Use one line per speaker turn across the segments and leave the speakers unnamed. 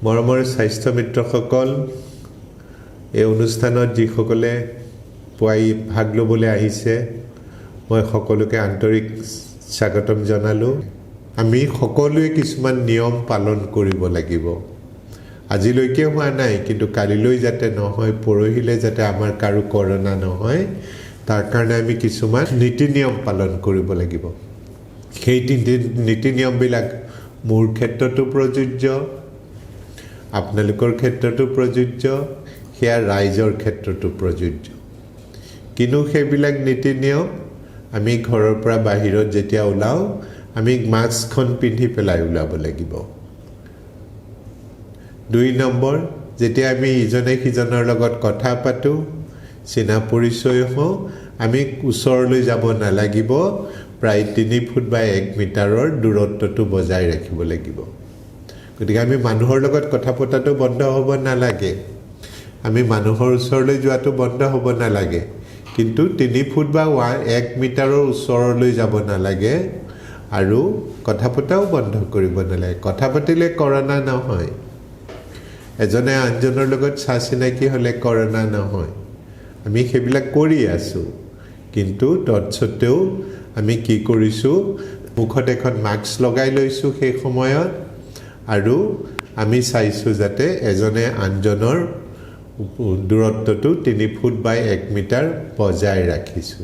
মৰমৰ স্বাস্থ্য মিত্ৰসকল এই অনুষ্ঠানত যিসকলে পুৱাই ভাগ ল'বলৈ আহিছে মই সকলোকে আন্তৰিক স্বাগতম জনালোঁ আমি সকলোৱে কিছুমান নিয়ম পালন কৰিব লাগিব আজিলৈকে হোৱা নাই কিন্তু কালিলৈ যাতে নহয় পৰহিলে যাতে আমাৰ কাৰো কৰোনা নহয় তাৰ কাৰণে আমি কিছুমান নীতি নিয়ম পালন কৰিব লাগিব সেই নীতি নিয়মবিলাক মোৰ ক্ষেত্ৰতো প্ৰযোজ্য আপোনালোকৰ ক্ষেত্ৰতো প্ৰযোজ্য সেয়া ৰাইজৰ ক্ষেত্ৰতো প্ৰযোজ্য কিন্তু সেইবিলাক নীতি নিয়ম আমি ঘৰৰ পৰা বাহিৰত যেতিয়া ওলাও আমি মাস্কখন পিন্ধি পেলাই ওলাব লাগিব 2 নম্বৰ যেতিয়া আমি ইজনে সিজনৰ লগত কথা পাতো চিনা পৰিচয় হওঁ আমি ওচৰলৈ যাব নালাগিব প্ৰায় 3 ফুট বা 1 মিটাৰৰ দূৰত্বটো বজাই ৰাখিব লাগিব গতিকে আমি মানুহৰ লগত কথা পতাটো বন্ধ হ'ব নালাগে আমি মানুহৰ ওচৰলৈ যোৱাটো বন্ধ হ'ব নালাগে কিন্তু 3 ফুট বা 1 মিটাৰৰ ওচৰলৈ যাব নালাগে আৰু কথা পতাও বন্ধ কৰিব নালাগে কথা পাতিলে কৰোনা নহয় এজনে আনজনৰ লগত চিনাকি হ'লে কৰোনা নহয় আমি সেইবিলাক কৰি আছো কিন্তু তৎসত্ত্বেও আমি কি কৰিছো মুখত এখন মাস্ক লগাই লৈছো সেই সময়ত আৰু আমি চাইছো যাতে এজনে আনজনৰ দূৰত্বটো 3 ফুট বা 1 মিটাৰ বজাই ৰাখিছো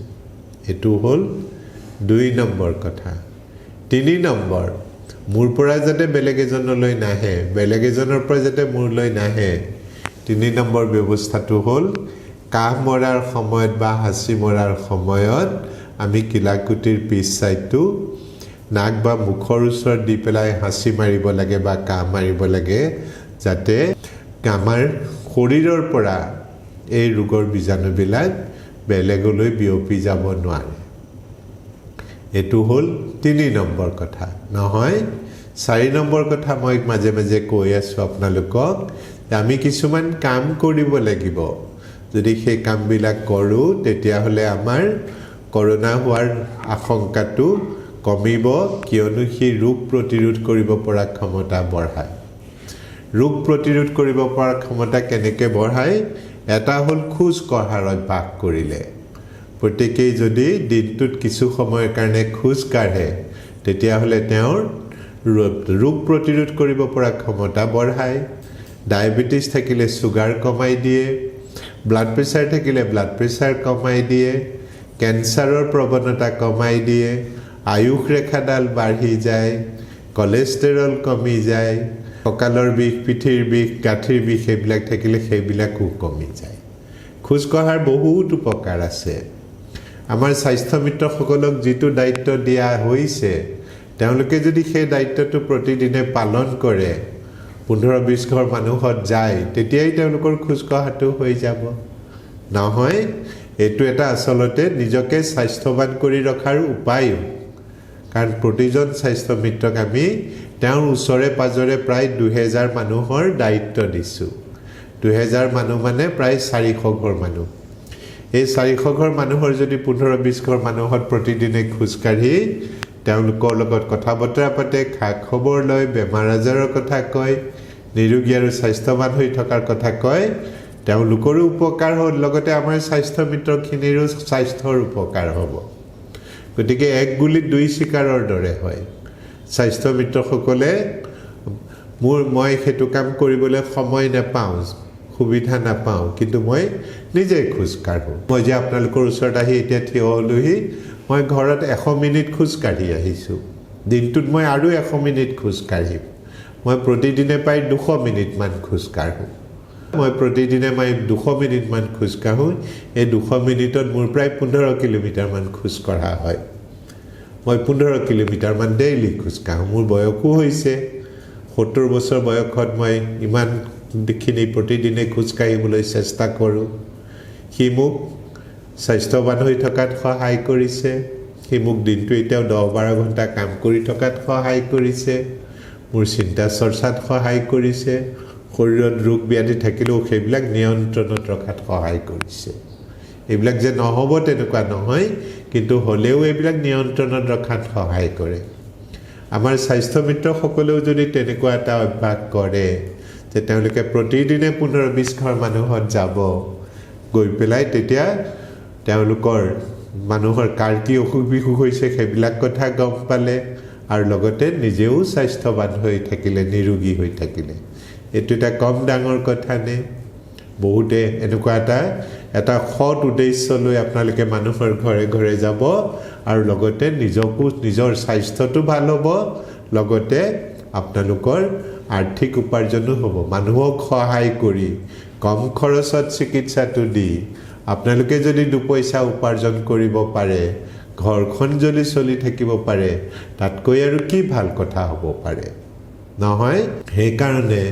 এটো হ'ল 2 নম্বৰ কথা 3 নম্বৰ মোৰ পৰা যাতে বেলেগ এজনলৈ নাহে বেলেগ এজনৰ পৰা যাতে মোৰলৈ নাহে 3 নম্বৰ ব্যৱস্থাটো হ'ল কাহ মৰাৰ সময়ত বা হাসি মৰাৰ সময়ত আমি কিলাকুটিৰ পিছ সাইডটো নাক বা মুখৰ ওচৰত দি পেলাই হাসি মাৰিব লাগে বা কাহ মাৰিব লাগে যাতে আমাৰ শৰীৰৰ পৰা এই ৰোগৰ বীজাণুবিলাক বেলেগলৈ বিয়পি যাব নোৱাৰে এটো হ'ল 3 নম্বৰ কথা নহয় 4 নম্বৰ কথা মই মাজে মাজে কৈ আছো আপোনালোকক আমি কিছুমান কাম কৰিব লাগিব যদি সেই কামবিলাক কৰো তেতিয়া হলে আমাৰ কৰোনা হোৱাৰ আশংকাটো কমিব কিয়নো সেই ৰোগ প্ৰতিৰোধ কৰিব পৰা ক্ষমতা বঢ়ায় ৰোগ প্ৰতিৰোধ কৰিব পৰা ক্ষমতা কেনেকৈ বঢ়ায় এটা হ'ল খোজ কঢ়াৰ অভ্যাস কৰিলে প্ৰত্যেকই যদি দিনটোত কিছু সময়ৰ কাৰণে খোজ কাঢ়ে তেতিয়া হলে তেওঁৰ ৰোগ প্ৰতিৰোধ কৰিব পৰা ক্ষমতা বঢ়ায় ডায়াবেটিস থাকিলে সুগাৰ কমাই দিয়ে ব্লাড প্ৰেছাৰ থাকিলে ব্লাড প্ৰেছাৰ কমাই দিয়ে কেন্সাৰৰ প্ৰৱণতা কমাই দিয়ে আয়ুষ ৰেখাডাল বাঢ়ি যায় কোলেষ্টৰল কমি যায় কঁকালৰ বিষ পিঠিৰ বিষ গাঁঠিৰ বিষ এইবিলাক থাকিলে সেইবিলাকো কমি যায় খোজ কঢ়াৰ বহুত উপকাৰ আছে আমাৰ স্বাস্থ্য মিত্ৰসকলক যিটো দায়িত্ব দিয়া হৈছে তেওঁলোকে যদি সেই দায়িত্বটো প্ৰতিদিনে পালন কৰে 15-20 ঘৰ মানুহত যায় তেতিয়াই তেওঁলোকৰ খোজ কঢ়াটো হৈ যাব নহয় এটো এটা আসলতে নিজকে স্বাস্থ্যৱান কৰি ৰখাৰ উপায় কাৰণ প্ৰতিজন স্বাস্থ্য মিত্ৰক আমি তেওঁৰ ওচৰে পাজৰে প্ৰায় 2000 মানুহৰ দায়িত্ব দিছো 2000 মানুহ মানে প্ৰায় 400 ঘৰ মানুহ এই 400 ঘৰ মানুহৰ যদি 15-20 ঘৰ মানুহত প্ৰতিদিনে খোজ কাঢ়ি তেওঁলোকৰ লগত কথা বতৰা পাতে খা খবৰ লয় বেমাৰ আজাৰৰ কথা কয় নিৰোগী আৰু স্বাস্থ্যৱান হৈ থকাৰ কথা কয় তেওঁলোকৰো উপকাৰ হ'ল লগতে আমাৰ স্বাস্থ্য মিত্ৰখিনিৰো স্বাস্থ্যৰ উপকাৰ হ'ব গতিকে এক গুলিত 2 শিকাৰৰ দৰে হয় স্বাস্থ্য মিত্ৰসকলে মই হেতু কাম কৰিবলৈ সময় নাপাওঁ সুবিধা নাপাওঁ কিন্তু মই নিজে খোজ কাঢ়ো মই যে আপোনালোকৰ ওচৰত আহি এতিয়া থিয় হলোহি মই ঘৰত 100 মিনিট খোজ কাঢ়ি আহিছো দিনটোত মই আৰু 100 মিনিট খোজ কাঢ়িম মই প্ৰতিদিনে প্ৰায় 200 মিনিট মান খোজ কাঢ়ো মই প্ৰতিদিনে 200 মিনিট মান খোজ কাঢ়ো এই 200 মিনিটত মোৰ প্ৰায় 15 কিলোমিটাৰ মান খোজ কঢ়া হয় মই 15 কিলোমিটাৰ মান ডেইলি খোজ কাঢ়ো মোৰ বয়সো হৈছে 70 বছৰ বয়সত মই ইমান দেখিনি প্ৰতিদিনে খোজ কাঢ়িবলৈ চেষ্টা কৰো কি মোক স্বাস্থ্যৱান হৈ থকাত সহায় কৰিছে কি মোক দিনটো এতিয়াও 10-12 ঘণ্টা কাম কৰি থকাত সহায় কৰিছে মোৰ চিন্তা চৰ্চাত সহায় কৰিছে শৰীৰত ৰোগ ব্যাধি থাকিলেও সেইবিলাক নিয়ন্ত্ৰণত ৰখাত সহায় কৰিছে এইবিলাক যে নহব তেনেকুৱা নহয় কিন্তু হলেও এইবিলাক নিয়ন্ত্ৰণত ৰখাত সহায় কৰে আমাৰ স্বাস্থ্য মিত্ৰসকলেও যদি তেনেকুৱা এটা অভ্যাস কৰে যে তেওঁলোকে প্ৰতিদিনে 15-20 ঘৰ মানুহত যাব গৈ পেলাই তেতিয়া তেওঁলোকৰ মানুহৰ কাৰ কি অসুখ বিসুখ হৈছে সেইবিলাক কথা গম পালে আৰু লগতে নিজেও স্বাস্থ্যৱান হৈ থাকিলে নিৰোগী হৈ থাকিলে এটো এটা কম ডাঙৰ কথা নে বহুতে এনেকুৱা এটা সৎ উদ্দেশ্য লৈ আপোনালোকে মানুহৰ ঘৰে ঘৰে যাব আৰু লগতে নিজৰ স্বাস্থ্যটো ভাল হ'ব লগতে আপোনালোকৰ আৰ্থিক উপাৰ্জনো হ'ব মানুহক সহায় কৰি কম খৰচত চিকিৎসাটো দি আপোনালোকে যদি দুপইচা উপাৰ্জন কৰিব পাৰে ঘৰখন যদি চলি থাকিব পাৰে তাতকৈ আৰু কি ভাল কথা হ'ব পাৰে নহয় সেই কাৰণে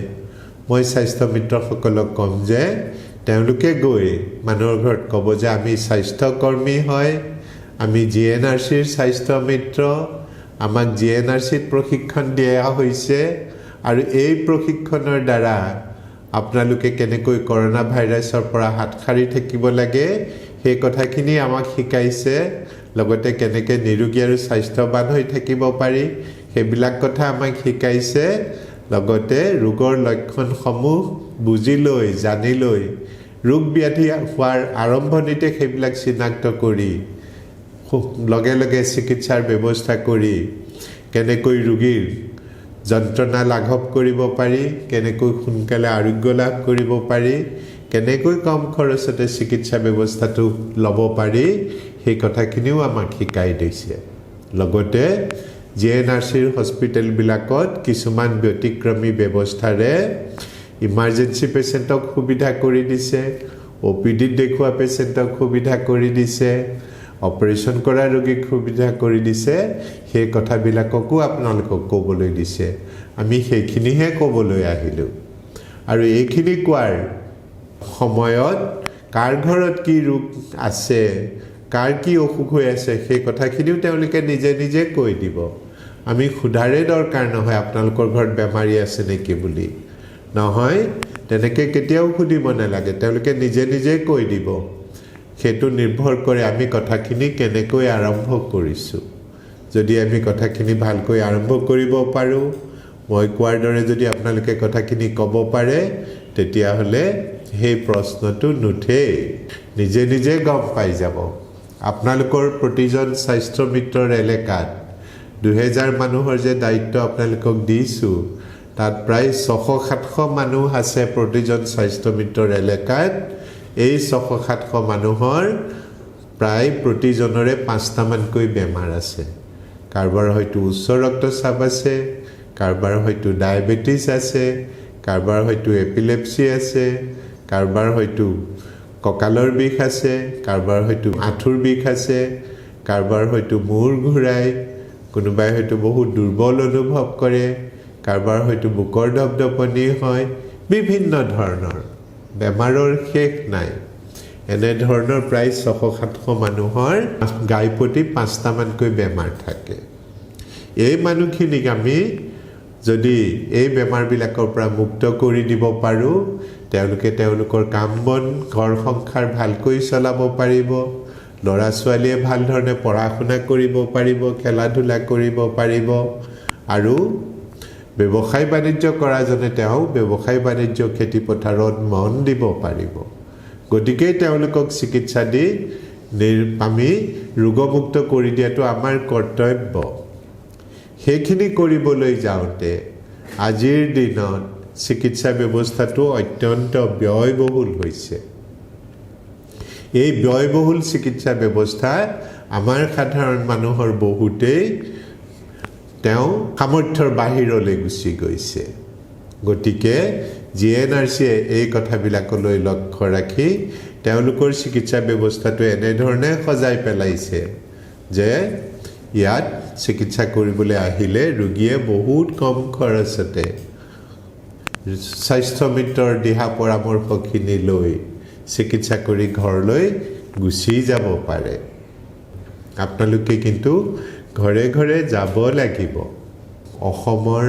মই স্বাস্থ্য মিত্ৰসকলক কম যে তেওঁলোকে গৈ মানুহৰ ঘৰত ক'ব যে আমি স্বাস্থ্য কৰ্মী হয় আমি জিএনআৰচিৰ স্বাস্থ্য মিত্ৰ আমাক জিএনআৰচিত প্ৰশিক্ষণ দিয়া হৈছে আৰু এই প্ৰশিক্ষণৰ দ্বাৰা আপোনালোকে কেনেকৈ কৰোনা ভাইৰাছৰ পৰা হাত সাৰি থাকিব লাগে সেই কথাখিনি আমাক শিকাইছে লগতে কেনেকৈ নিৰোগী আৰু স্বাস্থ্যৱান হৈ থাকিব পাৰি সেইবিলাক কথা আমাক শিকাইছে লগতে ৰোগৰ লক্ষণসমূহ বুজি লৈ জানি লৈ ৰোগ ব্যাধি হোৱাৰ আৰম্ভণিতে সেইবিলাক চিনাক্ত কৰি লগে লগে চিকিৎসাৰ ব্যৱস্থা কৰি কেনেকৈ ৰোগীৰ যন্ত্ৰণা লাঘৱ কৰিব পাৰি কেনেকৈ সোনকালে আৰোগ্য লাভ কৰিব পাৰি কেনেকৈ কম খৰচতে চিকিৎসা ব্যৱস্থাটো ল'ব পাৰি সেই কথাখিনিও আমাক শিকাই দিছে লগতে জিএনআৰচিৰ হস্পিটেলবিলাকত কিছুমান ব্যতিক্ৰমী ব্যৱস্থাৰে ইমাৰ্জেন্সি পেচেণ্টক সুবিধা কৰি দিছে অপিডিত দেখুৱা পেচেণ্টক সুবিধা কৰি দিছে অপাৰেশ্যন কৰা ৰোগীক সুবিধা কৰি দিছে সেই কথাবিলাককো আপোনালোকক ক'বলৈ দিছে আমি সেইখিনিহে ক'বলৈ আহিলোঁ আৰু এইখিনি কোৱাৰ সময়ত কাৰ ঘৰত কি ৰোগ আছে কাৰ কি অসুখ হৈ আছে সেই কথাখিনিও তেওঁলোকে নিজে নিজে কৈ দিব আমি খুধাৰে দৰকাৰ নহয় আপোনালোকৰ ঘৰত বেমাৰী আছে নেকি বুলি নহয় তেনেকৈ কেতিয়াও সুধিব নালাগে তেওঁলোকে নিজে নিজে কৈ দিব সেইটো নিৰ্ভৰ কৰে আমি কথাখিনি কেনেকৈ আৰম্ভ কৰিছোঁ যদি আমি কথাখিনি ভালকৈ আৰম্ভ কৰিব পাৰোঁ মই কোৱাৰ দৰে যদি আপোনালোকে কথাখিনি ক'ব পাৰে তেতিয়াহ'লে সেই প্ৰশ্নটো নুঠেই নিজে নিজে গম পাই যাব আপোনালোকৰ প্ৰতিজন স্বাস্থ্য মিত্ৰৰ এলেকাত 2000 মানুহৰ যে দায়িত্ব আপোনালোকক দিছোঁ তাত প্ৰায় 600-700 মানুহ আছে প্ৰতিজন স্বাস্থ্য মিত্ৰৰ এলেকাত এই 600-700 মানুহৰ প্ৰায় প্ৰতিজনৰে 5টা মানকৈ বেমাৰ আছে কাৰোবাৰ হয়তো উচ্চ ৰক্তচাপ আছে কাৰোবাৰ হয়তো ডায়াবেটিছ আছে কাৰোবাৰ হয়তো এপিলেপসি আছে কাৰোবাৰ হয়তো কঁকালৰ বিষ আছে কাৰোবাৰ হয়তো আঁঠুৰ বিষ আছে কাৰোবাৰ হয়তো মূৰ ঘূৰাই কোনোবাই হয়তো বহুত দুৰ্বল অনুভৱ কৰে কাৰোবাৰ হয়তো বুকৰ ধপধপনি হয় বিভিন্ন ধৰণৰ বেমাৰৰ শেষ নাই এনে ধৰণৰ প্ৰায় 600-700 মানুহৰ গাইপতি 5টা মানকৈ বেমাৰ থাকে এই মানুহখিনিক আমি যদি এই বেমাৰবিলাকৰ পৰা মুক্ত কৰি দিব পাৰোঁ তেওঁলোকে তেওঁলোকৰ কাম বন ঘৰ সংসাৰ ভালকৈ চলাব পাৰিব ল'ৰা ছোৱালীয়ে ভাল ধৰণে পঢ়া শুনা কৰিব পাৰিব খেলা ধূলা কৰিব পাৰিব আৰু ব্যৱসায় বাণিজ্য কৰা জনে তেওঁ ব্যৱসায় বাণিজ্য খেতি পথাৰত মন দিব পাৰিব গতিকে তেওঁলোকক চিকিৎসা দি আমি ৰোগমুক্ত কৰি দিয়াটো আমাৰ কৰ্তব্য সেইখিনি কৰিবলৈ যাওঁতে আজিৰ দিনত চিকিৎসা ব্যৱস্থাটো অত্যন্ত ব্যয়বহুল হৈছে এই ব্যয়বহুল চিকিৎসা ব্যৱস্থা আমাৰ সাধাৰণ মানুহৰ বহুতেই তেওঁ সামৰ্থ্যৰ বাহিৰলৈ গুচি গৈছে গতিকে জিএনআৰচিয়ে এই কথাবিলাকলৈ লক্ষ্য ৰাখি তেওঁলোকৰ চিকিৎসা ব্যৱস্থাটো এনেধৰণে সজাই পেলাইছে যে ইয়াত চিকিৎসা কৰিবলৈ আহিলে ৰোগীয়ে বহুত কম খৰচতে স্বাস্থ্য মিত্ৰৰ দিহা পৰামৰ্শখিনি লৈ চিকিৎসা কৰি ঘৰলৈ গুচি যাব পাৰে আপোনালোকে কিন্তু ঘৰে ঘৰে যাব লাগিব অসমৰ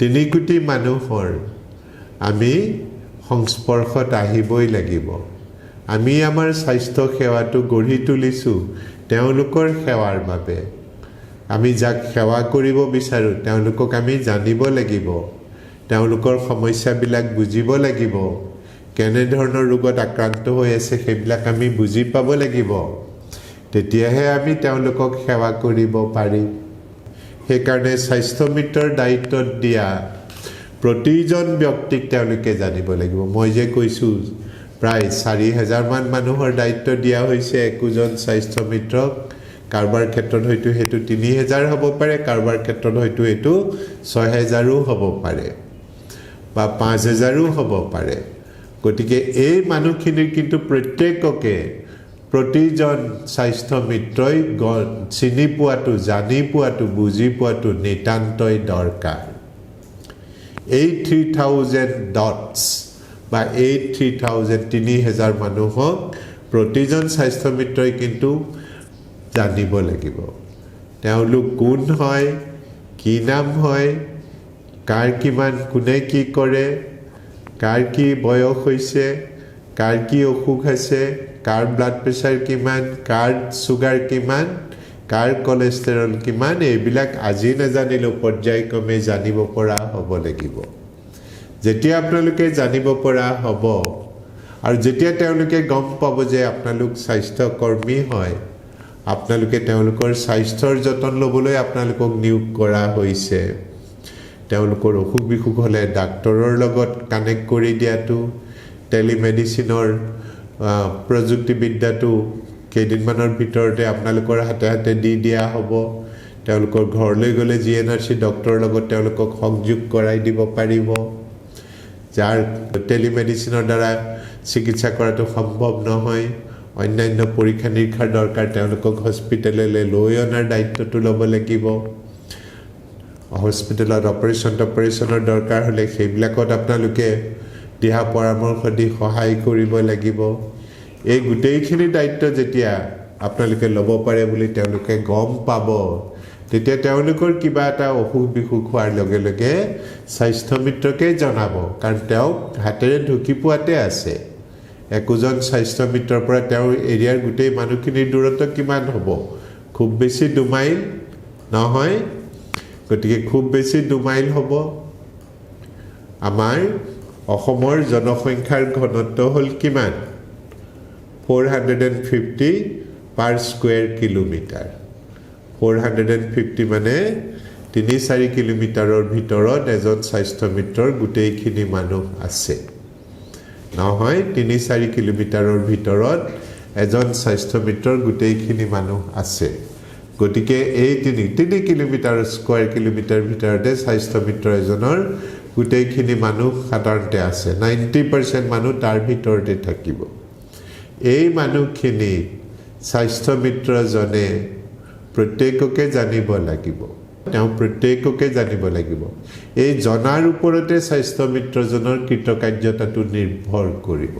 3 কোটি মানুহৰ আমি সংস্পৰ্শত আহিবই লাগিব আমি আমাৰ স্বাস্থ্য সেৱাটো গঢ়ি তুলিছোঁ তেওঁলোকৰ সেৱাৰ বাবে আমি যাক সেৱা কৰিব বিচাৰোঁ তেওঁলোকক আমি জানিব লাগিব তেওঁলোকৰ সমস্যাবিলাক বুজিব লাগিব কেনে ধৰণৰ ৰোগত আক্ৰান্ত হৈ আছে সেইবিলাক আমি বুজি পাব লাগিব তেতিয়াহে আমি তেওঁলোকক সেৱা কৰিব পাৰিম সেইকাৰণে স্বাস্থ্য মিত্ৰৰ দায়িত্ব দিয়া প্ৰতিজন ব্যক্তিক তেওঁলোকে জানিব লাগিব মই যে কৈছো প্ৰায় 4000 মান মানুহৰ দায়িত্ব দিয়া হৈছে একোজন স্বাস্থ্য মিত্ৰক কাৰোবাৰ ক্ষেত্ৰত হয়তো হেতু 3000 হ'ব পাৰে কাৰোবাৰ ক্ষেত্ৰত হয়তো হেতু 6000ও হ'ব পাৰে বা 5000ও হ'ব পাৰে গতিকে এই মানুহখিনিৰ কিন্তু প্ৰত্যেককে প্ৰতিজন স্বাস্থ্য মিত্ৰই চিনি পোৱাটো জানি পোৱাটো বুজি পোৱাটো নিতান্তই দৰকাৰ এই 3000 ডটস বা এই 3000 মানুহক প্ৰতিজন স্বাস্থ্য মিত্ৰই কিন্তু জানিব লাগিব তেওঁলোক কোন হয় কি নাম হয় কাৰ কিমান কোনে কি কৰে কাৰ কি বয়স হৈছে কাৰ কি অসুখ আছে কাৰ ব্লাড প্ৰেছাৰ কিমান কাৰ সুগাৰ কিমান কাৰ কোলেষ্টৰল কিমান এইবিলাক আজি নাজানিলেও পৰ্যায়ক্ৰমে জানিব পৰা হ'ব লাগিব যেতিয়া আপোনালোকে জানিব পৰা হ'ব আৰু যেতিয়া তেওঁলোকে গম পাব যে আপোনালোক স্বাস্থ্য কৰ্মী হয় আপোনালোকে তেওঁলোকৰ স্বাস্থ্যৰ যতন ল'বলৈ আপোনালোকক নিয়োগ কৰা হৈছে তেওঁলোকৰ অসুখ বিসুখ হ'লে ডাক্তৰৰ লগত কানেক্ট কৰি দিয়াটো টেলিমেডিচিনৰ প্ৰযুক্তিবিদ্যাটো কেইদিনমানৰ ভিতৰতে আপোনালোকৰ হাতে হাতে দি দিয়া হ'ব তেওঁলোকৰ ঘৰলৈ গ'লে জিএনআৰচি ডক্তৰৰ লগত তেওঁলোকক সংযোগ কৰাই দিব পাৰিব যাৰ টেলিমেডিচিনৰ দ্বাৰা চিকিৎসা কৰাটো সম্ভৱ নহয় অন্যান্য পৰীক্ষা নিৰীক্ষাৰ দৰকাৰ তেওঁলোকক হস্পিটেললৈ লৈ অনাৰ দায়িত্বটো ল'ব লাগিব হস্পিটেলত অপাৰেশ্যনৰ দৰকাৰ হ'লে সেইবিলাকত আপোনালোকে দিহা পৰামৰ্শ দি সহায় কৰিব লাগিব এই গোটেইখিনি দায়িত্ব যেতিয়া আপোনালোকে ল'ব পাৰে বুলি তেওঁলোকে গম পাব তেতিয়া তেওঁলোকৰ কিবা এটা অসুখ বিসুখ হোৱাৰ লগে লগে স্বাস্থ্য মিত্ৰকে জনাব কাৰণ তেওঁ হাতেৰে ঢুকি পোৱাতে আছে একোজন স্বাস্থ্য মিত্ৰৰ পৰা তেওঁৰ এৰিয়াৰ গোটেই মানুহখিনিৰ দূৰত্ব কিমান হ'ব খুব বেছি 2 মাইল নহয় গতিকে খুব বেছি 2 মাইল হ'ব আমাৰ অসমৰ জনসংখ্যাৰ ঘনত্ব হ'ল কিমান 450 পাৰ স্কয়াৰ কিলোমিটাৰ 450 মানে 3-4 কিলোমিটাৰৰ ভিতৰত এজন স্বাস্থ্য মিত্ৰৰ গোটেইখিনি মানুহ আছে নহয় 3-4 কিলোমিটাৰৰ ভিতৰত এজন স্বাস্থ্য মিত্ৰৰ গোটেইখিনি মানুহ আছে গতিকে এই 3 কিলোমিটাৰ স্কয়াৰ কিলোমিটাৰ ভিতৰতে স্বাস্থ্য মিত্ৰ এজনৰ গোটেইখিনি মানুহ সাধাৰণতে আছে 90% মানুহ তাৰ ভিতৰতে থাকিব এই মানুহখিনি স্বাস্থ্য মিত্ৰজনে প্ৰত্যেককে জানিব লাগিব তেওঁ প্ৰত্যেককে জানিব লাগিব এই জনাৰ ওপৰতে স্বাস্থ্য মিত্ৰজনৰ কৃতকাৰ্যতাটো নিৰ্ভৰ কৰিব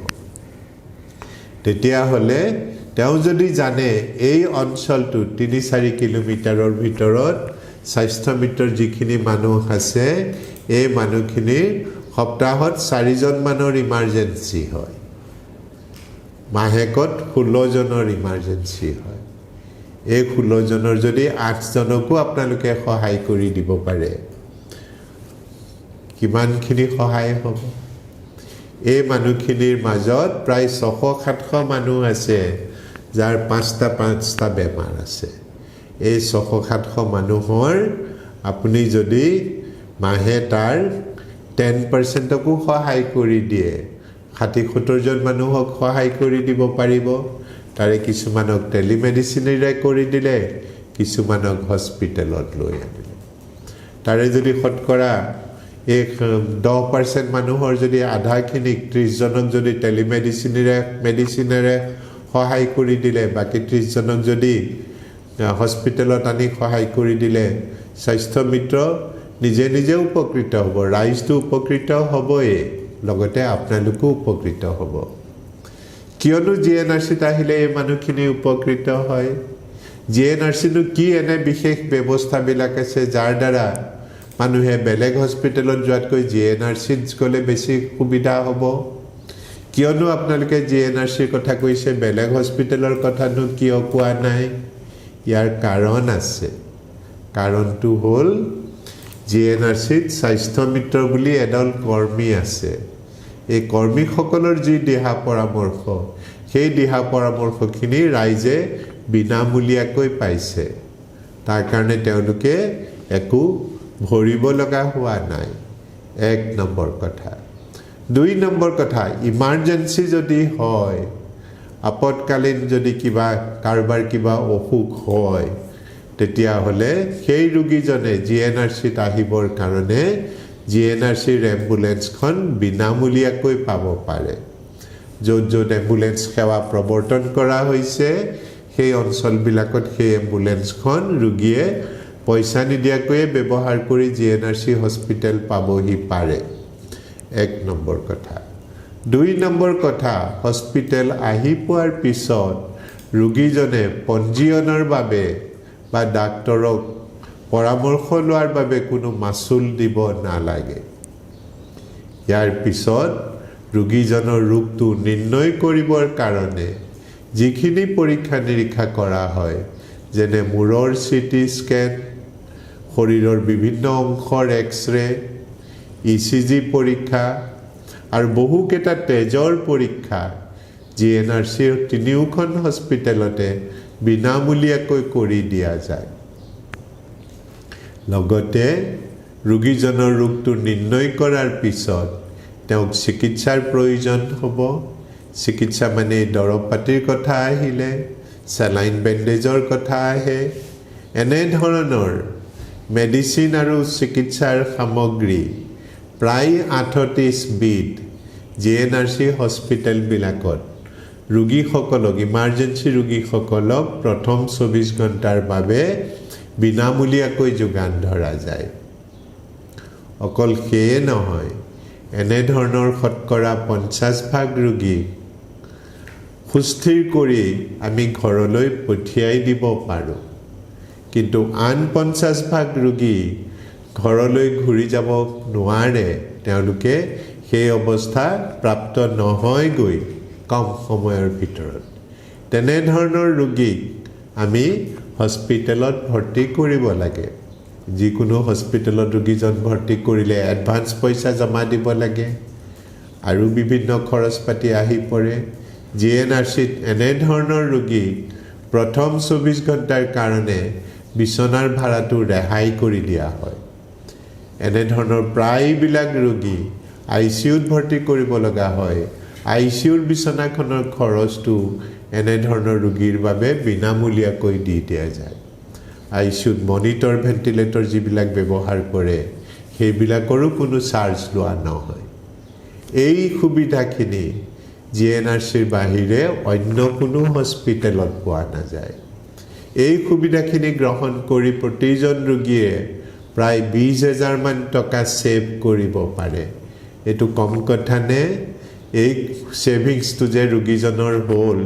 তেতিয়া হলে তেওঁ যদি জানে এই অঞ্চলটো 3-4 কিলোমিটাৰৰ ভিতৰত স্বাস্থ্য মিত্ৰৰ যিখিনি মানুহ আছে এই মানুহখিনি সপ্তাহত 4 জন মানৰ ইমাৰ্জেন্সি হয় মাহেকত 16 জনৰ ইমাৰ্জেন্সি হয় এই 16 জনৰ যদি 8 জনকো আপোনালোকে সহায় কৰি দিব পাৰে কিমানখিনি সহায় হ'ব এই মানুহখিনিৰ মাজত প্ৰায় 600-700 মানুহ আছে যাৰ 5টা বেমাৰ আছে এই 600-700 মানুহৰ আপুনি যদি মাহে তাৰ 10%কো সহায় কৰি দিয়ে 60-70 জন মানুহক সহায় কৰি দিব পাৰিব তাৰে কিছুমানক টেলিমেডিচিনেৰে কৰি দিলে কিছুমানক হস্পিটেলত লৈ আনিলে তাৰে যদি শতকৰা 10% মানুহৰ যদি আধাখিনি 30 জনক যদি মেডিচিনেৰে সহায় কৰি দিলে বাকি 30 জনক যদি হস্পিটেলত আনি সহায় কৰি দিলে স্বাস্থ্য মিত্ৰ নিজে নিজে উপকৃত হ'ব ৰাইজটো উপকৃত হ'বই লগতে আপোনালোকো উপকৃত হ'ব কিয়নো জিএনআৰচিত আহিলে এই মানুহখিনি উপকৃত হয় জিএনআৰচিনো কি এনে বিশেষ ব্যৱস্থাবিলাক আছে যাৰ দ্বাৰা মানুহে বেলেগ হস্পিটেলত যোৱাতকৈ জিএনআৰচিত গ'লে বেছি সুবিধা হ'ব কিয়নো আপোনালোকে জিএনআৰচিৰ কথা কৈছে বেলেগ হস্পিটেলৰ কথানো কিয় কোৱা নাই ইয়াৰ কাৰণ আছে কাৰণটো হ'ল GNRCত স্বাস্থ্য মিত্ৰ বুলি এডাল কৰ্মী আছে এই কৰ্মীসকলৰ যি দিহা পৰামৰ্শ সেই দিহা পৰামৰ্শখিনি ৰাইজে বিনামূলীয়াকৈ পাইছে তাৰ কাৰণে তেওঁলোকে একো ভৰিব লগা হোৱা নাই 1 নম্বৰ কথা 2 নম্বৰ কথা ইমাৰ্জেন্সি যদি হয় আপতকালীন যদি কিবা কাৰোবাৰ কিবা অসুখ হয় তেতিয়া হলে সেই ৰোগীজনে GNRCত আহিবৰ কাৰণে GNRCৰ এম্বুলেন্সখন বিনামূলীয়াকৈ পাব পাৰে য'ত এম্বুলেন্স সেৱা প্ৰৱৰ্তন কৰা হৈছে সেই অঞ্চলবিলাকত সেই এম্বুলেন্সখন ৰোগীয়ে পইচা নিদিয়াকৈ ব্যৱহাৰ কৰি GNRC হস্পিটেল পাবহি পাৰে 1 নম্বৰ কথা 2 নম্বৰ কথা হস্পিটেল আহি পোৱাৰ পিছত ৰোগীজনে পঞ্জীয়নৰ বাবে বা ডাক্তৰক পৰামৰ্শ লোৱাৰ বাবে কোনো মাচুল দিব নালাগে ইয়াৰ পিছত ৰোগীজনৰ ৰোগটো নিৰ্ণয় কৰিবৰ কাৰণে যিখিনি পৰীক্ষা নিৰীক্ষা কৰা হয় যেনে মূৰৰ CT স্কেন শৰীৰৰ বিভিন্ন অংশৰ এক্সৰে ECG পৰীক্ষা আৰু বহুকেইটা তেজৰ পৰীক্ষা GNRCৰ তিনিওখন হস্পিটেলতে বিনামূলীয়াকৈ কৰি দিয়া যায় লগতে ৰোগীজনৰ ৰোগটো নিৰ্ণয় কৰাৰ পিছত তেওঁক চিকিৎসাৰ প্ৰয়োজন হ'ব চিকিৎসা মানে দৰৱ পাতিৰ কথা আহিলে স্যালাইন বেণ্ডেজৰ কথা আহে এনে ধৰণৰ মেডিচিন আৰু চিকিৎসাৰ সামগ্ৰী প্ৰায় 38 বিধ GNRC হস্পিটেলবিলাকত ৰোগীসকলক ইমাৰ্জেন্সি ৰোগীসকলক প্ৰথম 24 ঘণ্টাৰ বাবে বিনামূলীয়াকৈ যোগান ধৰা যায় অকল সেয়ে নহয় এনে ধৰণৰ শতকৰা 50% ৰোগী সুস্থিৰ কৰি আমি ঘৰলৈ পঠিয়াই দিব পাৰোঁ কিন্তু আন 50% ৰোগী ঘৰলৈ ঘূৰি যাব নোৱাৰে তেওঁলোকে সেই অৱস্থা প্ৰাপ্ত নহয়গৈ কম সময়ৰ ভিতৰত তেনে ধৰণৰ ৰোগীক আমি হস্পিটেলত ভৰ্তি কৰিব লাগে যিকোনো হস্পিটেলত ৰোগীজন ভৰ্তি কৰিলে এডভান্স পইচা জমা দিব লাগে আৰু বিভিন্ন খৰচ পাতি আহি পৰে GNRCত এনে ধৰণৰ ৰোগী প্ৰথম 24 ঘণ্টাৰ কাৰণে বিছনাৰ ভাড়াটো ৰেহাই কৰি দিয়া হয় এনে ধৰণৰ প্ৰায়বিলাক ৰোগী ICUত ভৰ্তি কৰিব লগা হয় ICUৰ বিছনাখনৰ খৰচটো এনে ধৰণৰ ৰোগীৰ বাবে বিনামূলীয়াকৈ দি দিয়া যায় ICUত মনিটৰ ভেন্টিলেটৰ যিবিলাক ব্যৱহাৰ কৰে সেইবিলাকৰো কোনো চাৰ্জ লোৱা নহয় এই সুবিধাখিনি GNRCৰ বাহিৰে অন্য কোনো হস্পিটেলত পোৱা নাযায় এই সুবিধাখিনি গ্ৰহণ কৰি প্ৰতিজন ৰোগীয়ে প্ৰায় 20,000 মান টকা সেভ কৰিব পাৰে এটো কম কথা নে এই সেভিংসটো যে ৰোগীজনৰ হ'ল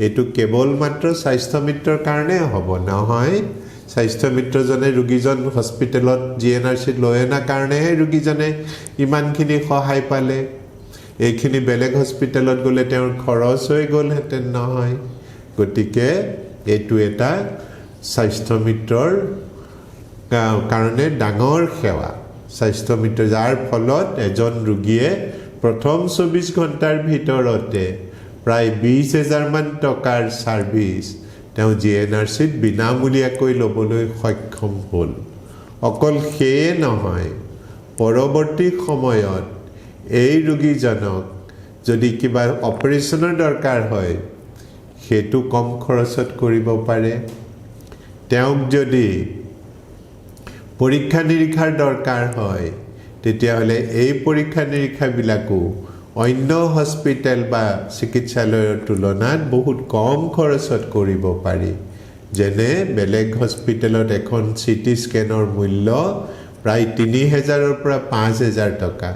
এটো কেৱল মাত্ৰ স্বাস্থ্য মিত্ৰৰ কাৰণে হ'ব নহয় স্বাস্থ্য মিত্ৰজনে ৰোগীজন হস্পিটেলত GNRC লৈ আনা কাৰণেহে ৰোগীজনে ইমানখিনি সহায় পালে এইখিনি বেলেগ হস্পিটেলত গ'লে তেওঁৰ খৰচ হৈ গ'লহেঁতেন নহয় গতিকে এইটো এটা স্বাস্থ্য মিত্ৰৰ কাৰণে ডাঙৰ সেৱা স্বাস্থ্য মিত্ৰ যাৰ ফলত এজন ৰোগীয়ে প্ৰথম 24 ঘণ্টাৰ ভিতৰতে প্ৰায় 20,000 মান টকাৰ সাৰ্ভিস তেওঁ GNRCত বিনামূলীয়াকৈ ল'বলৈ সক্ষম হ'ল অকল সেয়ে নহয় পৰৱৰ্তী সময়ত এই ৰোগীজনক যদি কিবা অপাৰেশ্যনৰ দৰকাৰ হয় হেতু কম খৰচত কৰিব পাৰে তেওঁক যদি পৰীক্ষা নিৰীক্ষাৰ দৰকাৰ হয় তেতিয়া হলে এই পৰীক্ষা নিৰীক্ষা বিলাকো অন্য হস্পিটেল বা চিকিৎসালয়ৰ তুলনাত বহুত কম খৰচত কৰিব পাৰি যেনে বেলেগ হস্পিটেলত এখন CT স্কেনৰ মূল্য প্ৰায় 3,000 ৰ পৰা 5,000 টকা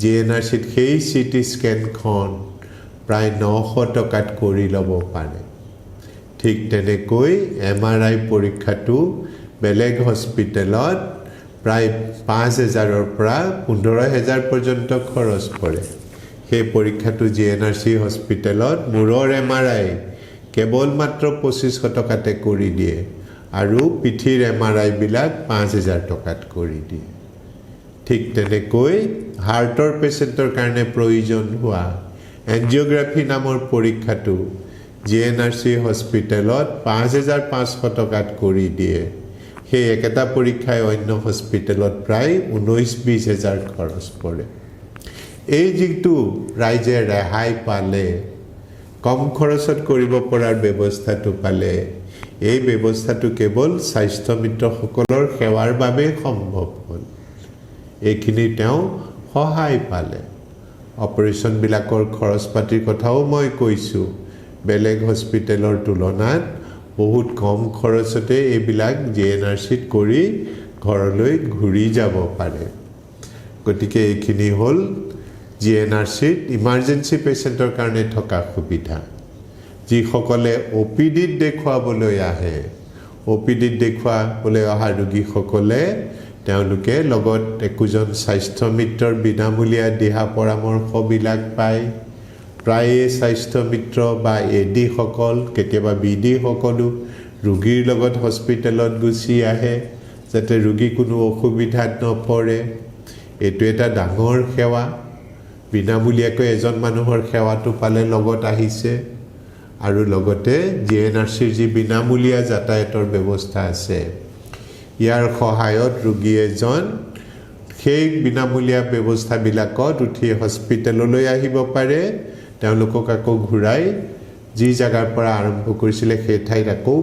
GNRCত সেই CT স্কেনখন প্ৰায় 900 টকাত কৰি ল'ব পাৰে ঠিক তেনেকৈ MRI পৰীক্ষাটো বেলেগ হস্পিটেলত প্ৰায় 5,000 ৰ পৰা 15,000 পৰ্যন্ত খৰচ পৰে সেই পৰীক্ষাটো GNRC হস্পিটেলত মূৰৰ MRI কেৱল মাত্ৰ 2,500 টকাতে কৰি দিয়ে আৰু পিঠিৰ MRI বিলাক 5,000 টকাত কৰি দিয়ে ঠিক তেনেকৈ হাৰ্টৰ পেচেণ্টৰ কাৰণে প্ৰয়োজন হোৱা এনজিঅ'গ্ৰাফি নামৰ পৰীক্ষাটো GNRC হস্পিটেলত 5,500 টকাত কৰি দিয়ে সেই একেটা পৰীক্ষাই অন্য হস্পিটেলত প্ৰায় 19-20 হাজাৰ খৰচ পৰে এই যিটো ৰাইজে ৰেহাই পালে কম খৰচত কৰিব পৰাৰ ব্যৱস্থাটো পালে এই ব্যৱস্থাটো কেৱল স্বাস্থ্য মিত্ৰসকলৰ সেৱাৰ বাবে সম্ভৱ হ'ল এইখিনি তেওঁ সহায় পালে অপাৰেশ্যন বিলাকৰ খৰচ পাতিৰ কথাও মই কৈছো বেলেগ হস্পিটেলৰ তুলনাত বহুত কম খৰচতে এইবিলাক GNRCত কৰি ঘৰলৈ ঘূৰি যাব পাৰে গতিকে এইখিনি হ'ল GNRCত ইমাৰ্জেন্সি পেচেণ্টৰ কাৰণে থকা সুবিধা যিসকলে OPDত দেখুৱাবলৈ আহে OPDত দেখুৱাবলৈ অহা ৰোগীসকলে তেওঁলোকে লগত একোজন স্বাস্থ্য মিত্ৰৰ বিনামূলীয়া দিহা পৰামৰ্শবিলাক পায় প্ৰায় স্বাস্থ্য মিত্ৰ বা AD সকল কেতিয়াবা BD সকলো ৰোগীৰ লগত হস্পিটেলত গুচি আহে যাতে ৰোগী কোনো অসুবিধাত নপৰে এটো এটা ডাঙৰ সেৱা বিনামূলীয়াকৈ এজন মানুহৰ সেৱাটো পালে লগত আহিছে আৰু লগতে GNRCৰ যি বিনামূলীয়া যাতায়াতৰ ব্যৱস্থা আছে ইয়াৰ সহায়ত ৰোগী এজন সেই বিনামূলীয়া ব্যৱস্থাবিলাকত উঠি হস্পিটেললৈ আহিব পাৰে তেওঁলোকক আকৌ ঘূৰাই যি জাগাৰ পৰা আৰম্ভ কৰিছিল সেই ঠাইত আকৌ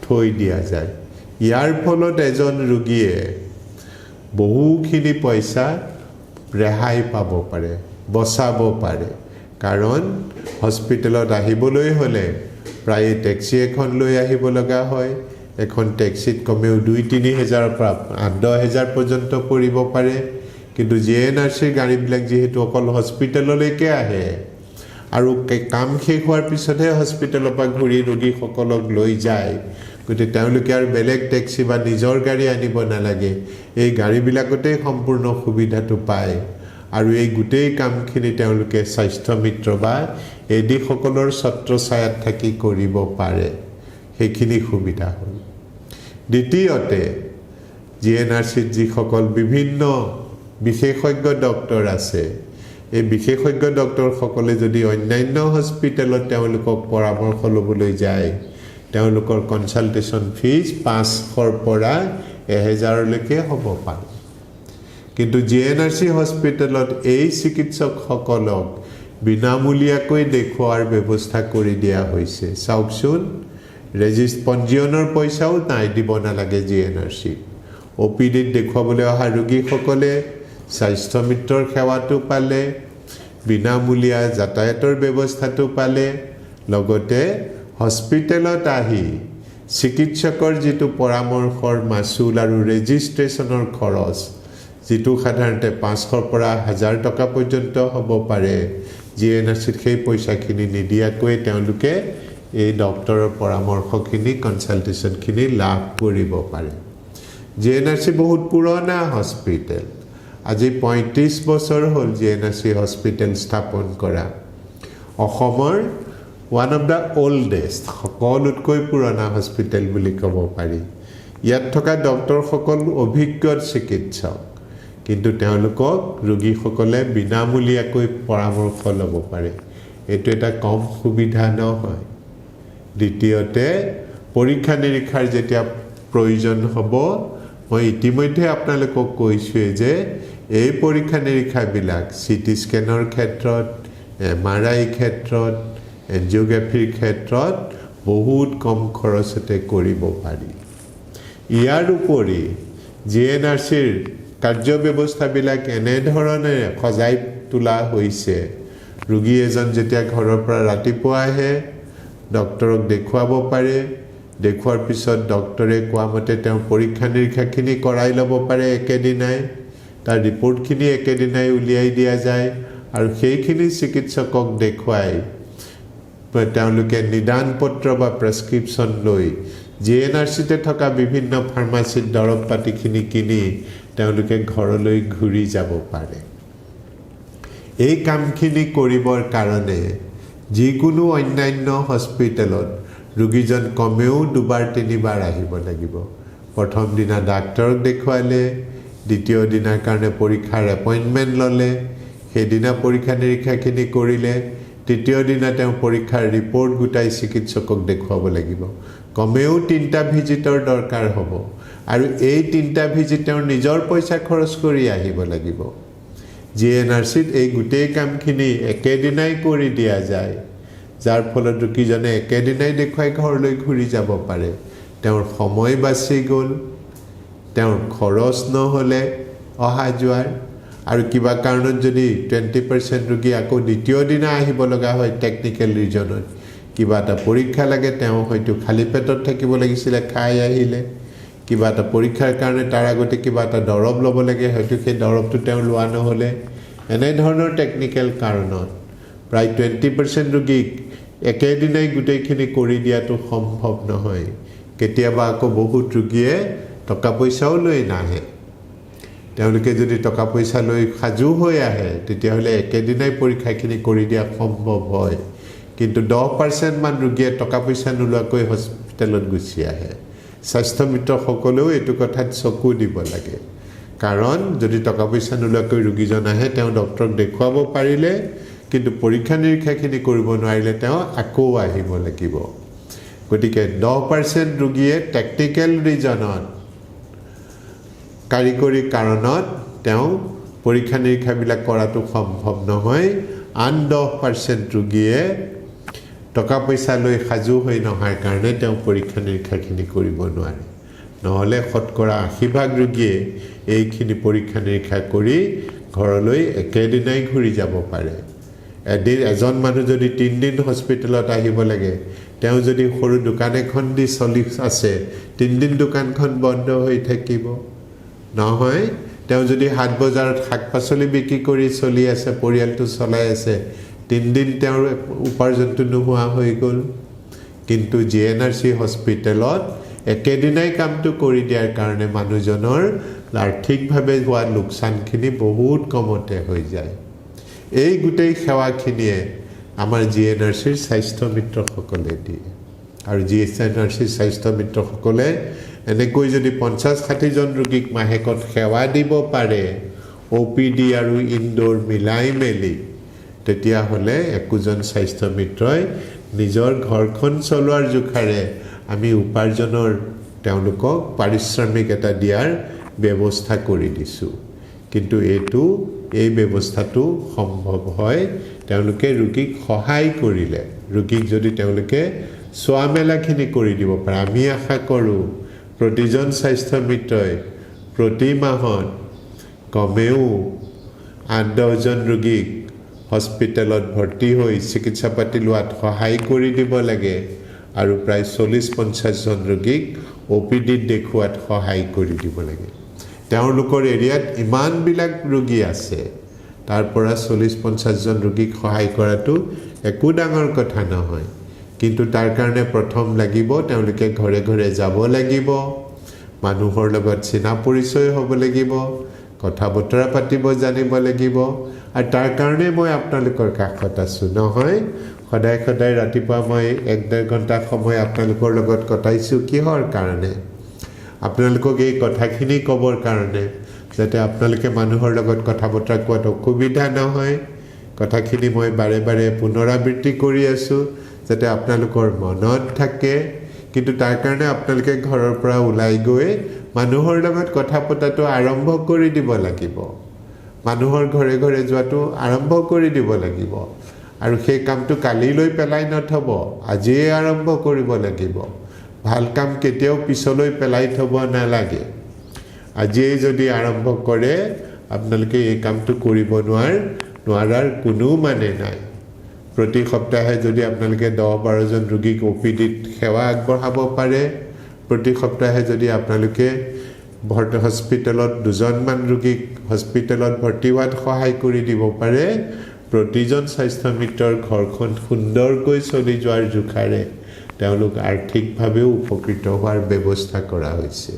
থৈ দিয়া যায় ইয়াৰ ফলত এজন ৰোগীয়ে বহুখিনি পইচা ৰেহাই পাব পাৰে বচাব পাৰে কাৰণ হস্পিটেলত আহিবলৈ হলে প্ৰায় ট্যাক্সি এখন লৈ আহিব লগা হয় এখন ট্যাক্সিত কমেও 2-3 হাজাৰৰ পৰা 8-10 হাজাৰ পৰ্যন্ত পৰিব পাৰে কিন্তু GNRCৰ গাড়ীবিলাক যেহেতু অকল হস্পিটেললৈকে আহে আৰু কাম শেষ হোৱাৰ পিছতহে হস্পিটেলৰ পৰা ঘূৰি ৰোগীসকলক লৈ যায় গতিকে তেওঁলোকে আৰু বেলেগ ট্যাক্সি বা নিজৰ গাড়ী আনিব নালাগে এই গাড়ীবিলাকতে সম্পূৰ্ণ সুবিধাটো পায় আৰু এই গোটেই কামখিনি তেওঁলোকে স্বাস্থ্য মিত্ৰ বা AD সকলৰ ছত্ৰছায়াত থাকি কৰিব পাৰে সেইখিনি সুবিধা হ'ল দ্বিতীয়তে GNRCত যিসকল বিভিন্ন বিশেষজ্ঞ ডক্টৰ আছে এই বিশেষজ্ঞ ডক্টৰ সকলে যদি অন্যান্য হস্পিটেলত তেওঁলোকক পৰামৰ্শ ল'বলৈ যায় তেওঁলোকৰ কনসালটেশন ফিজ 500ৰ পৰা 1000 লৈকে হ'ব পাৰে কিন্তু GNRC হস্পিটেলত এই চিকিৎসক সকলক বিনামূলীয়াকৈ দেখুৱাৰ ব্যৱস্থা কৰি দিয়া হৈছে চাওকচোন পঞ্জীয়নৰ পইচাও নাই দিব নালাগে GNRC OPDত দেখুৱাবলৈ অহা ৰোগীসকলে স্বাস্থ্য মিত্ৰৰ সেৱাটো পালে বিনামূলীয়া যাতায়াতৰ ব্যৱস্থাটো পালে লগতে হস্পিটেলত আহি চিকিৎসকৰ যেটো পৰামৰ্শৰ মাসুল আৰু ৰেজিষ্ট্ৰেচনৰ খৰচ যেটো সাধাৰণতে 500 পৰা 1000 টকা পৰ্যন্ত হ'ব পাৰে GNRCত সেই পইচাখিনি নিদিয়াকৈ তেওঁলোকে এই ডক্টৰৰ পৰামৰ্শখিনি কনসালটেশনখিনি লাভ কৰিব পাৰে GNRC বহুত পুৰণা হস্পিটেল আজি 35 বছৰ হ'ল GNRC হস্পিটেল স্থাপন কৰা অসমৰ one of the oldest সকলোতকৈ পুৰণা হস্পিটেল বুলি ক'ব পাৰি ইয়াত থকা ডক্টৰ সকল অভিজ্ঞ চিকিৎসক কিন্তু তেওঁলোকক ৰোগীসকলে বিনামূলীয়াকৈ পৰামৰ্শ ল'ব পাৰে এটো এটা কম সুবিধা নহয় দ্বিতীয়তে পৰীক্ষা নিৰীক্ষাৰ যেতিয়া প্ৰয়োজন হ'ব মই ইতিমধ্যে আপোনালোকক কৈছো যে এই পৰীক্ষা নিৰীক্ষাবিলাক CT স্কেনৰ ক্ষেত্ৰত MRI ক্ষেত্ৰত এনজিঅ'গ্ৰাফিৰ ক্ষেত্ৰত বহুত কম খৰচতে কৰিব পাৰি ইয়াৰ উপৰি GNRCৰ কাৰ্য ব্যৱস্থাবিলাক এনে ধৰণে খজাই তোলা হৈছে ৰোগী এজন যেতিয়া ঘৰৰ পৰা ৰাতিপুৱা আহে ডক্টৰক দেখুৱাব পাৰে দেখুৱাৰ পিছত ডক্টৰে কোৱা মতে তেওঁ পৰীক্ষা নিৰীক্ষাখিনি কৰাই ল'ব পাৰে একেদিনাই তাৰ ৰিপৰ্টখিনি একেদিনাই উলিয়াই দিয়া যায় আৰু সেইখিনি চিকিৎসকক দেখুৱাই তেওঁলোকে নিদান পত্ৰ বা প্ৰেছক্ৰিপচন লৈ GNRCতে থকা বিভিন্ন ফাৰ্মাসীত দৰৱ পাতিখিনি কিনি তেওঁলোকে ঘৰলৈ ঘূৰি যাব পাৰে এই কামখিনি কৰিবৰ কাৰণে যিকোনো অন্যান্য হস্পিটেলত ৰোগীজন কমেও 2-3 বাৰ আহিব লাগিব প্ৰথম দিনা ডাক্তৰক দেখুৱালে দ্বিতীয় দিনাৰ কাৰণে পৰীক্ষাৰ এপইণ্টমেণ্ট ল'লে সেইদিনা পৰীক্ষা নিৰীক্ষাখিনি কৰিলে তৃতীয় দিনা তেওঁ পৰীক্ষাৰ ৰিপৰ্ট গোটাই চিকিৎসকক দেখুৱাব লাগিব কমেও 3টা ভিজিটৰ দৰকাৰ হ'ব আৰু এই 3টা ভিজিট তেওঁৰ নিজৰ পইচা খৰচ কৰি আহিব লাগিব জিএনআৰচিত এই গোটেই কামখিনি একেদিনাই কৰি দিয়া যায় যাৰ ফলত ৰোগীজনে একেদিনাই দেখুৱাই ঘৰলৈ ঘূৰি যাব পাৰে তেওঁৰ সময় বাচি গ'ল তেওঁৰ খৰচ নহ'লে অহা যোৱাৰ আৰু কিবা কাৰণত যদি 20% ৰোগী আকৌ দ্বিতীয় দিনা আহিব লগা হয় টেকনিক্যাল ৰিজনত কিবা এটা পৰীক্ষা লাগে তেওঁ হয়তো খালি পেটত থাকিব লাগিছিল খাই আহিলে কিবা এটা পৰীক্ষাৰ কাৰণে তাৰ আগতে কিবা এটা দৰব ল'ব লাগে হয়তো সেই দৰবটো তেওঁ লোৱা নহ'লে এনে ধৰণৰ টেকনিক্যাল কাৰণত প্ৰায় 20% ৰোগীক একেদিনাই গোটেইখিনি কৰি দিয়াটো সম্ভৱ নহয় কেতিয়াবা আকৌ বহুত ৰোগীয়ে টকা পইচাও লৈ নাহে তেওঁলোকে যদি টকা পইচা লৈ সাজু হৈ আহে তেতিয়াহ'লে একেদিনাই পৰীক্ষাখিনি কৰি দিয়া সম্ভৱ হয় কিন্তু 10% মান ৰোগীয়ে টকা পইচা নোলোৱাকৈ হস্পিটেলত গুচি আহে স্বাস্থ্য মিত্ৰসকলেও এইটো কথাত চকু দিব লাগে কাৰণ যদি টকা পইচা নোলোৱাকৈ ৰোগীজন আহে তেওঁ ডক্টৰক দেখুৱাব পাৰিলে কিন্তু পৰীক্ষা নিৰীক্ষাখিনি কৰিব নোৱাৰিলে তেওঁ আকৌ আহিব লাগিব গতিকে 10% ৰোগীয়ে টেকনিক্যাল ৰিজনত কাৰিকৰী কাৰণত তেওঁ পৰীক্ষা নিৰীক্ষাবিলাক কৰাটো সম্ভৱ নহয় আন 10% ৰোগীয়ে টকা পইচা লৈ সাজু হৈ নহাৰ কাৰণে তেওঁ পৰীক্ষা নিৰীক্ষাখিনি কৰিব নোৱাৰে নহ'লে শতকৰা 80% ৰোগীয়ে এইখিনি পৰীক্ষা নিৰীক্ষা কৰি ঘৰলৈ একেদিনাই ঘূৰি যাব পাৰে এজন মানুহ যদি 3 দিন হস্পিটেলত আহিব লাগে তেওঁ যদি সৰু দোকান এখন দি চলি আছে 3 দিন দোকানখন বন্ধ হৈ থাকিব নহয় তেওঁ যদি হাট বজাৰত শাক-পাচলি বিক্ৰী কৰি চলি আছে পৰিয়ালটো চলাই আছে 3 দিন তেওঁৰ উপাৰ্জনটো নোহোৱা হৈ গ'ল কিন্তু জিএনআৰচি হস্পিটেলত একেদিনাই কামটো কৰি দিয়াৰ কাৰণে মানুহজনৰ আৰ্থিকভাৱে হোৱা লোকচানখিনি বহুত কমতে হৈ যায় এই গোটেই সেৱাখিনিয়ে আমাৰ জিএনআৰচিৰ স্বাস্থ্য মিত্ৰসকলে দিয়ে আৰু জিএনআৰচিৰ স্বাস্থ্য মিত্ৰসকলে এনেকৈ যদি 50-60 জন ৰোগীক মাহেকত সেৱা দিব পাৰে ওপিডি আৰু ইনডোৰ মিলাই মেলি তেতিয়াহ'লে একোজন স্বাস্থ্য মিত্ৰই নিজৰ ঘৰখন চলোৱাৰ জোখাৰে আমি উপাৰ্জনৰ তেওঁলোকক পাৰিশ্ৰমিক এটা দিয়াৰ ব্যৱস্থা কৰি দিছোঁ কিন্তু এই ব্যৱস্থাটো সম্ভৱ হয় তেওঁলোকে ৰোগীক সহায় কৰিলে ৰোগীক যদি তেওঁলোকে চোৱা মেলাখিনি কৰি দিব পাৰে আমি আশা কৰোঁ প্ৰতিজন স্বাস্থ্য মিত্ৰই প্ৰতি মাহত কমেও 8-10 জন ৰোগীক হস্পিটেলত ভৰ্তি হৈ চিকিৎসা পাতি লোৱাত সহায় কৰি দিব লাগে আৰু প্ৰায় 40-50 জন ৰোগীক ওপিডিত দেখুৱাত সহায় কৰি দিব লাগে তেওঁলোকৰ এৰিয়াত ইমানবিলাক ৰোগী আছে তাৰ পৰা 40-50 জন ৰোগীক সহায় কৰাটো একো ডাঙৰ কথা নহয় কিন্তু তাৰ কাৰণে প্ৰথম লাগিব তেওঁলোকে ঘৰে ঘৰে যাব লাগিব মানুহৰ লগত চিনা পৰিচয় হ'ব লাগিব কথা বতৰা পাতিব জানিব লাগিব আৰু তাৰ কাৰণে মই আপোনালোকৰ কাষত আছোঁ নহয় সদায় সদায় ৰাতিপুৱা মই 1-1.5 ঘণ্টা সময় আপোনালোকৰ লগত কটাইছোঁ কিহৰ কাৰণে আপোনালোকক এই কথাখিনি ক'বৰ কাৰণে যাতে আপোনালোকে মানুহৰ লগত কথা বতৰা কোৱাত অসুবিধা নহয় কথাখিনি মই বাৰে বাৰে পুনৰাবৃত্তি কৰি আছোঁ যাতে আপোনালোকৰ মনত থাকে কিন্তু তাৰ কাৰণে আপোনালোকে ঘৰৰ পৰা ওলাই গৈ মানুহৰ লগত কথা পতাটো আৰম্ভ কৰি দিব লাগিব মানুহৰ ঘৰে ঘৰে যোৱাটো আৰম্ভ কৰি দিব লাগিব আৰু সেই কামটো কালিলৈ পেলাই নথব আজিয়ে আৰম্ভ কৰিব লাগিব ভাল কাম কেতিয়াও পিছলৈ পেলাই থব নালাগে আজিয়ে যদি আৰম্ভ কৰে আপোনালোকে এই কামটো কৰিব নোৱাৰাৰ কোনো মানে নাই প্ৰতি সপ্তাহে যদি আপোনালোকে 10-12 জন ৰোগীক ওপিডিত সেৱা আগবঢ়াব পাৰে প্ৰতি সপ্তাহে যদি আপোনালোকে হস্পিটেলত 2 জনমান ৰোগীক হস্পিটেলত ভৰ্তি হোৱাত সহায় কৰি দিব পাৰে প্ৰতিজন স্বাস্থ্য মিত্ৰৰ ঘৰখন সুন্দৰকৈ চলি যোৱাৰ জোখাৰে তেওঁলোক আৰ্থিকভাৱেও উপকৃত হোৱাৰ ব্যৱস্থা কৰা হৈছে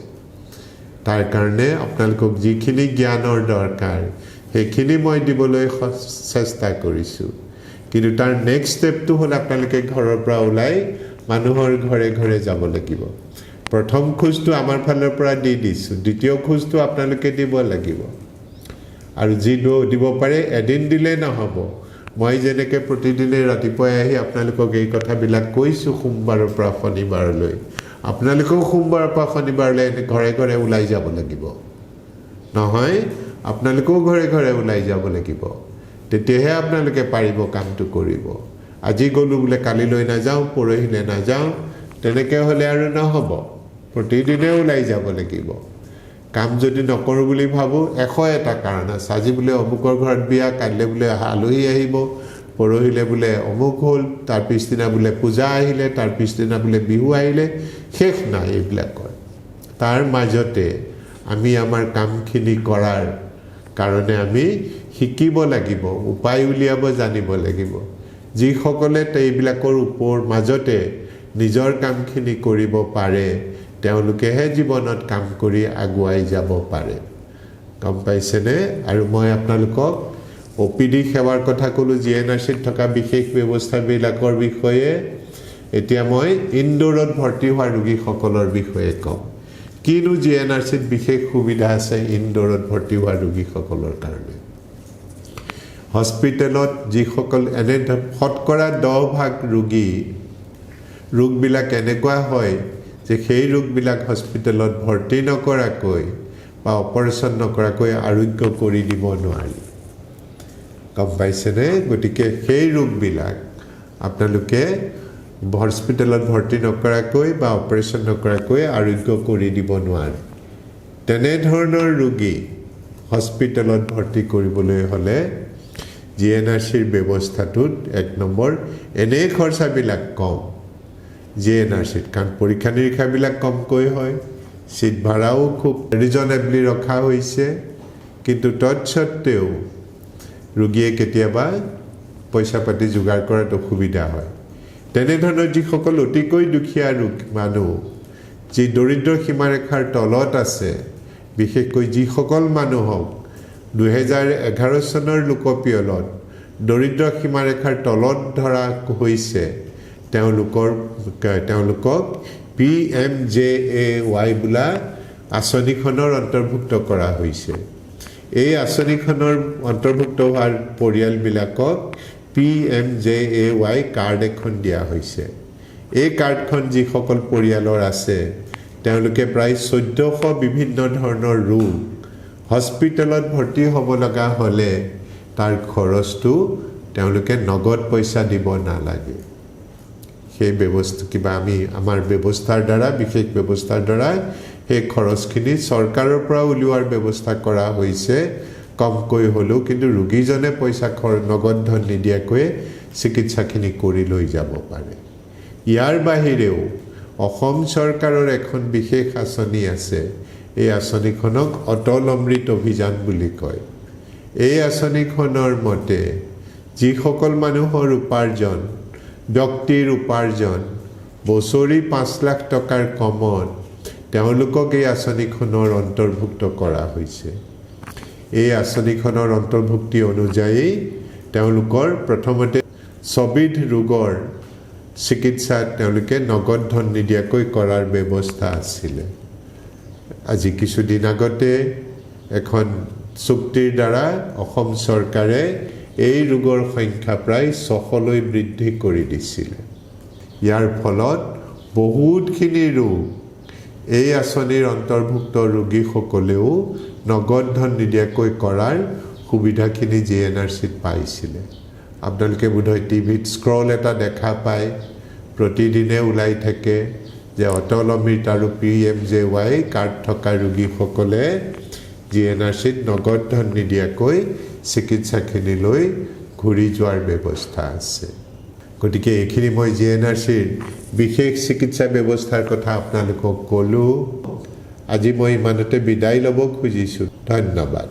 তাৰ কাৰণে আপোনালোকক যিখিনি জ্ঞানৰ দৰকাৰ সেইখিনি মই দিবলৈ চেষ্টা কৰিছোঁ কিন্তু তাৰ নেক্সট ষ্টেপটো হ'ল আপোনালোকে ঘৰৰ পৰা ওলাই মানুহৰ ঘৰে ঘৰে যাব লাগিব প্ৰথম খোজটো আমাৰ ফালৰ পৰা দি দিছোঁ, দ্বিতীয় খোজটো আপোনালোকে দিব লাগিব। আৰু যি দিব পাৰে এদিন দিলে নহ'ব। মই যেনেকৈ প্ৰতিদিনে ৰাতিপুৱাই আহি আপোনালোকক এই কথাবিলাক কৈছোঁ সোমবাৰৰ পৰা শনিবাৰলৈ, আপোনালোকেও সোমবাৰৰ পৰা শনিবাৰলৈ ঘৰে ঘৰে ওলাই যাব লাগিব। নহয়, আপোনালোকেও ঘৰে ঘৰে ওলাই যাব লাগিব, তেতিয়াহে আপোনালোকে পাৰিব কামটো কৰিব। আজি গ'লোঁ বোলে কালিলৈ নাযাওঁ, পৰহিলৈ নাযাওঁ, তেনেকৈ হ'লে আৰু নহ'ব। প্ৰতিদিনে ওলাই যাব লাগিব। কাম যদি নকৰোঁ বুলি ভাবোঁ 101টা কাৰণ আছে। আজি বোলে অমুকৰ ঘৰত বিয়া, কাইলৈ বোলে আলহী আহিব, পৰহিলৈ বোলে অমুক হ'ল, তাৰ পিছদিনা বোলে পূজা আহিলে, তাৰ পিছদিনা বোলে বিহু আহিলে, শেষ নাই এইবিলাকৰ। তাৰ মাজতে আমি আমাৰ কামখিনি কৰাৰ কাৰণে আমি শিকিব লাগিব, উপায় উলিয়াব জানিব লাগিব। যিসকলে এইবিলাকৰ মাজতে নিজৰ কামখিনি কৰিব পাৰে, তেওঁলোকেহে জীৱনত কাম কৰি আগুৱাই যাব পাৰে। গম পাইছেনে? আৰু মই আপোনালোকক OPD সেৱাৰ কথা ক'লোঁ, GNRCত থকা বিশেষ ব্যৱস্থাবিলাকৰ বিষয়ে। এতিয়া মই ইনডোৰত ভৰ্তি হোৱা ৰোগীসকলৰ বিষয়ে ক'ম। কিনো GNRCত বিশেষ সুবিধা আছে ইনডোৰত ভৰ্তি হোৱা ৰোগীসকলৰ কাৰণে? হস্পিটেলত যিসকল এনে শতকৰা 10% ৰোগবিলাক এনেকুৱা হয় যে সেই ৰোগবিলাক হস্পিটেলত ভৰ্তি নকৰাকৈ বা অপাৰেশ্যন নকৰাকৈ আৰোগ্য কৰি দিব নোৱাৰি। গম পাইছেনে? গতিকে সেই ৰোগবিলাক আপোনালোকে হস্পিটেলত ভৰ্তি নকৰাকৈ বা অপাৰেশ্যন নকৰাকৈ আৰোগ্য কৰি দিব নোৱাৰে। তেনেধৰণৰ ৰোগী হস্পিটেলত ভৰ্তি কৰিবলৈ হ'লে GNRCৰ ব্যৱস্থাটোত 1 নম্বৰ এনেই খৰচাবিলাক কম GNRCত, কাৰণ পৰীক্ষা নিৰীক্ষাবিলাক কমকৈ হয়, চিট ভাড়াও খুব ৰিজনেবলি ৰখা হৈছে। কিন্তু তৎসত্ত্বেও ৰোগীয়ে কেতিয়াবা পইচা পাতি যোগাৰ কৰাত অসুবিধা হয়। তেনেধৰণৰ যিসকল অতিকৈ দুখীয়া মানুহ, যি দৰিদ্ৰ সীমাৰেখাৰ তলত আছে, বিশেষকৈ যিসকল মানুহক 2011 চনৰ লোকপিয়লত দৰিদ্ৰ সীমাৰেখাৰ তলত ধৰা হৈছে, তেওঁলোকক PMJAY বোলা আঁচনিখনৰ অন্তৰ্ভুক্ত কৰা হৈছে। এই আঁচনিখনৰ অন্তৰ্ভুক্ত হোৱাৰ পৰিয়ালবিলাকক PMJAY কাৰ্ড এখন দিয়া হৈছে। এই কাৰ্ডখন যিসকল পৰিয়ালৰ আছে, তেওঁলোকে প্ৰায় 1400 বিভিন্ন ধৰণৰ ৰোগ হস্পিটেলত ভৰ্তি হ'ব লগা হ'লে তাৰ খৰচটো তেওঁলোকে নগদ পইচা দিব নালাগে। সেই ব্যৱস্থা আমাৰ ব্যৱস্থাৰ দ্বাৰা, বিশেষ ব্যৱস্থাৰ দ্বাৰা সেই খৰচখিনি চৰকাৰৰ পৰা উলিওৱাৰ ব্যৱস্থা কৰা হৈছে। কমকৈ হ'লেও কিন্তু ৰোগীজনে পইচা নগদ ধন নিদিয়াকৈ চিকিৎসাখিনি কৰি লৈ যাব পাৰে। ইয়াৰ বাহিৰেও অসম চৰকাৰৰ এখন বিশেষ আঁচনি আছে। এই আঁচনিখনক অটল অমৃত অভিযান বুলি কয়। এই আঁচনিখনৰ মতে যিসকল মানুহৰ উপাৰ্জন, ব্যক্তিৰ উপাৰ্জন বছৰি 5 লাখ টকাৰ কমত, তেওঁলোকক এই আঁচনিখনৰ অন্তৰ্ভুক্ত কৰা হৈছে। এই আঁচনিখনৰ অন্তৰ্ভুক্তি অনুযায়ী তেওঁলোকৰ প্ৰথমতে 6বিধ ৰোগৰ চিকিৎসা তেওঁলোকে নগদ ধন নিদিয়াকৈ কৰাৰ ব্যৱস্থা আছিলে। আজি কিছুদিন আগতে এখন চুক্তিৰ দ্বাৰা অসম চৰকাৰে এই ৰোগৰ সংখ্যা প্ৰায় 600লৈ বৃদ্ধি কৰি দিছিলে। ইয়াৰ ফলত বহুতখিনি ৰোগ এই আঁচনিৰ অন্তৰ্ভুক্ত ৰোগীসকলেও নগদ ধন নিদিয়াকৈ কৰাৰ সুবিধাখিনি GNRCত পাইছিলে। আপোনালোকে বোধহয় টিভিত স্ক্ৰল এটা দেখা পায়, প্ৰতিদিনে ওলাই থাকে যে অটল অমৃত আৰু PMJY কাৰ্ড থকা ৰোগীসকলে GNRCত নগদ ধন নিদিয়াকৈ চিকিৎসাখিনি লৈ ঘূৰি যোৱাৰ ব্যৱস্থা আছে। গতিকে এইখিনি মই GNRCৰ বিশেষ চিকিৎসা ব্যৱস্থাৰ কথা আপোনালোকক ক'লোঁ। আজি মই ইমানতে বিদায় ল'ব খুজিছোঁ। ধন্যবাদ।